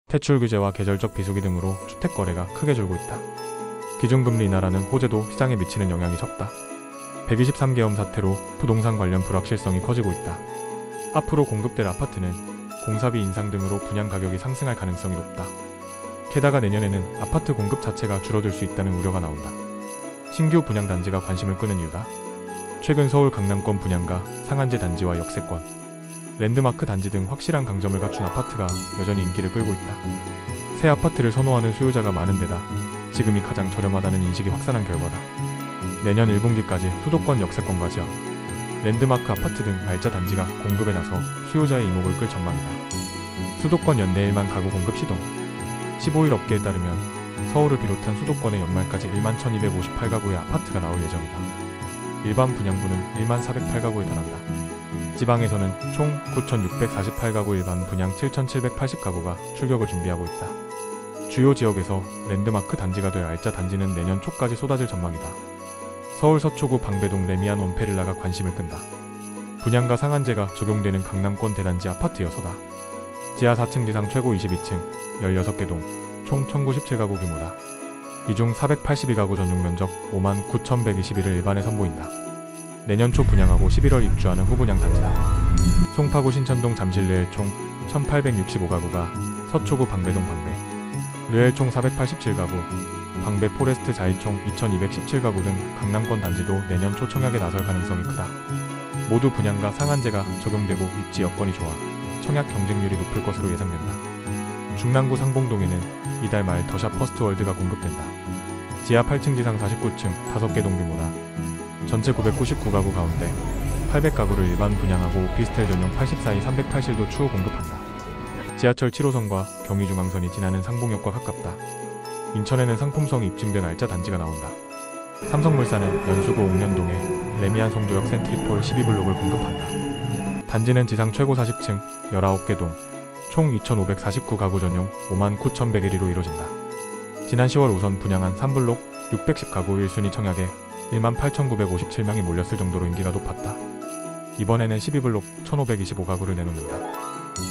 대출 규제와 계절적 비수기 등으로 주택 거래가 크게 줄고 있다. 기준금리 인하라는 호재도 시장에 미치는 영향이 적다. 123계엄 사태로 부동산 관련 불확실성이 커지고 있다. 앞으로 공급될 아파트는 공사비 인상 등으로 분양 가격이 상승할 가능성이 높다. 게다가 내년에는 아파트 공급 자체가 줄어들 수 있다는 우려가 나온다. 신규 분양 단지가 관심을 끄는 이유다. 최근 서울 강남권 분양가, 상한제 단지와 역세권, 랜드마크 단지 등 확실한 강점을 갖춘 아파트가 여전히 인기를 끌고 있다. 새 아파트를 선호하는 수요자가 많은 데다 지금이 가장 저렴하다는 인식이 확산한 결과다. 내년 1분기까지 수도권 역세권과 지역, 랜드마크 아파트 등 알짜 단지가 공급에 나서 수요자의 이목을 끌 전망이다. 수도권 연내 1만 가구 공급 시동. 15일 업계에 따르면 서울을 비롯한 수도권에 연말까지 1만 1258가구의 아파트가 나올 예정이다. 일반 분양분은 1만 408가구에 달한다. 지방에서는 총 9,648가구, 일반 분양 7,780가구가 출격을 준비하고 있다. 주요 지역에서 랜드마크 단지가 될 알짜 단지는 내년 초까지 쏟아질 전망이다. 서울 서초구 방배동 레미안 원페릴라가 관심을 끈다. 분양가 상한제가 적용되는 강남권 대단지 아파트여서다. 지하 4층 지상 최고 22층, 16개 동, 총 1,097가구 규모다. 이 중 482가구 전용 면적 59,121을 일반에 선보인다. 내년 초 분양하고 11월 입주하는 후분양 단지다. 송파구 신천동 잠실르엘 총 1,865가구가, 서초구 방배동 방배, 르엘 총 487가구, 방배 포레스트 자이 총 2,217가구 등 강남권 단지도 내년 초 청약에 나설 가능성이 크다. 모두 분양가 상한제가 적용되고 입지 여건이 좋아 청약 경쟁률이 높을 것으로 예상된다. 중랑구 상봉동에는 이달 말 더샵 퍼스트월드가 공급된다. 지하 8층 지상 49층 5개 동 규모다. 전체 999가구 가운데 800가구를 일반 분양하고 오피스텔 전용 84인 308실도 추후 공급한다. 지하철 7호선과 경의중앙선이 지나는 상봉역과 가깝다. 인천에는 상품성이 입증된 알짜 단지가 나온다. 삼성물산은 연수구 옥년동에 레미안 송도역 센트리폴 12블록을 공급한다. 단지는 지상 최고 40층 19개 동, 총 2,549가구 전용 59,101일로 이뤄진다. 지난 10월 우선 분양한 3블록 610가구 1순위 청약에 18,957명이 몰렸을 정도로 인기가 높았다. 이번에는 12블록 1,525가구를 내놓는다.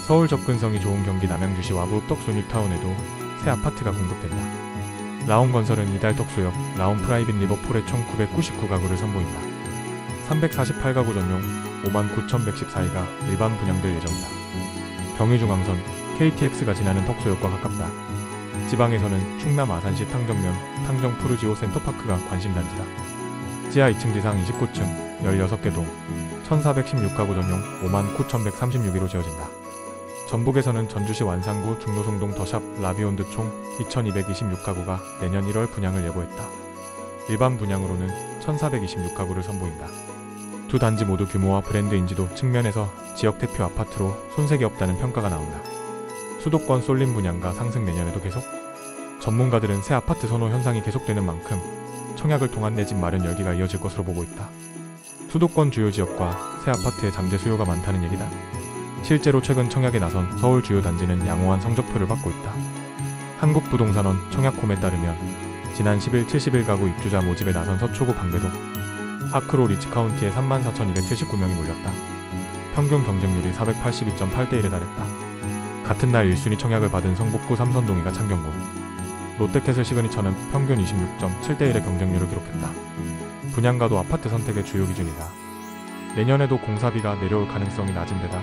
서울 접근성이 좋은 경기 남양주시 와부 덕수 뉴타운에도 새 아파트가 공급된다. 라온건설은 이달 덕수역 라온 프라이빗 리버폴에 총 999가구를 선보인다. 348가구 전용 59,114회가 일반 분양될 예정이다. 경의중앙선 KTX가 지나는 덕수역과 가깝다. 지방에서는 충남 아산시 탕정면 탕정 푸르지오 센터파크가 관심단지다. 지하 2층 지상 29층 16개 동 1,416가구 전용 59,136위로 지어진다. 전북에서는 전주시 완산구 중노송동 더샵 라비온드 총 2,226가구가 내년 1월 분양을 예고했다. 일반 분양으로는 1,426가구를 선보인다. 두 단지 모두 규모와 브랜드 인지도 측면에서 지역 대표 아파트로 손색이 없다는 평가가 나온다. 수도권 쏠림 분양가 상승 내년에도 계속? 전문가들은 새 아파트 선호 현상이 계속되는 만큼 청약을 통한 내 집 마련 열기가 이어질 것으로 보고 있다. 수도권 주요 지역과 새 아파트의 잠재 수요가 많다는 얘기다. 실제로 최근 청약에 나선 서울 주요 단지는 양호한 성적표를 받고 있다. 한국부동산원 청약홈에 따르면 지난 10일 71가구 입주자 모집에 나선 서초구 방배동 아크로 리츠카운티에 34,279명이 몰렸다. 평균 경쟁률이 482.8대1에 달했다. 같은 날 1순위 청약을 받은 성북구 삼선동이가 창경구, 롯데캐슬 시그니처는 평균 26.7대1의 경쟁률을 기록했다. 분양가도 아파트 선택의 주요 기준이다. 내년에도 공사비가 내려올 가능성이 낮은 데다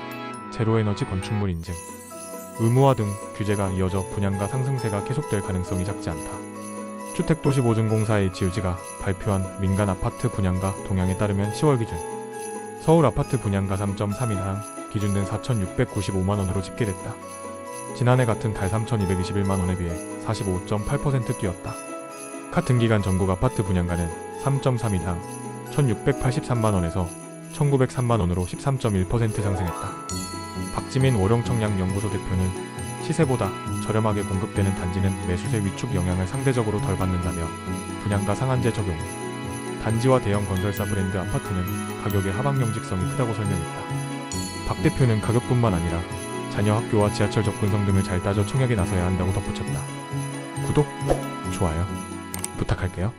제로에너지 건축물 인증, 의무화 등 규제가 이어져 분양가 상승세가 계속될 가능성이 작지 않다. 주택도시보증공사 H유지가 발표한 민간 아파트 분양가 동향에 따르면 10월 기준 서울 아파트 분양가 3.3인당 기준된 4,695만원으로 집계됐다. 지난해 같은 달 3,221만원에 비해 45.8% 뛰었다. 같은 기간 전국 아파트 분양가는 3.3인당 1,683만원에서 1,903만원으로 13.1% 상승했다. 박지민 월용청약연구소 대표는 시세보다 저렴하게 공급되는 단지는 매수세 위축 영향을 상대적으로 덜 받는다며 분양가 상한제 적용, 단지와 대형 건설사 브랜드 아파트는 가격의 하방영직성이 크다고 설명했다. 박 대표는 가격뿐만 아니라 자녀 학교와 지하철 접근성 등을 잘 따져 청약에 나서야 한다고 덧붙였다. 구독, 좋아요 부탁할게요.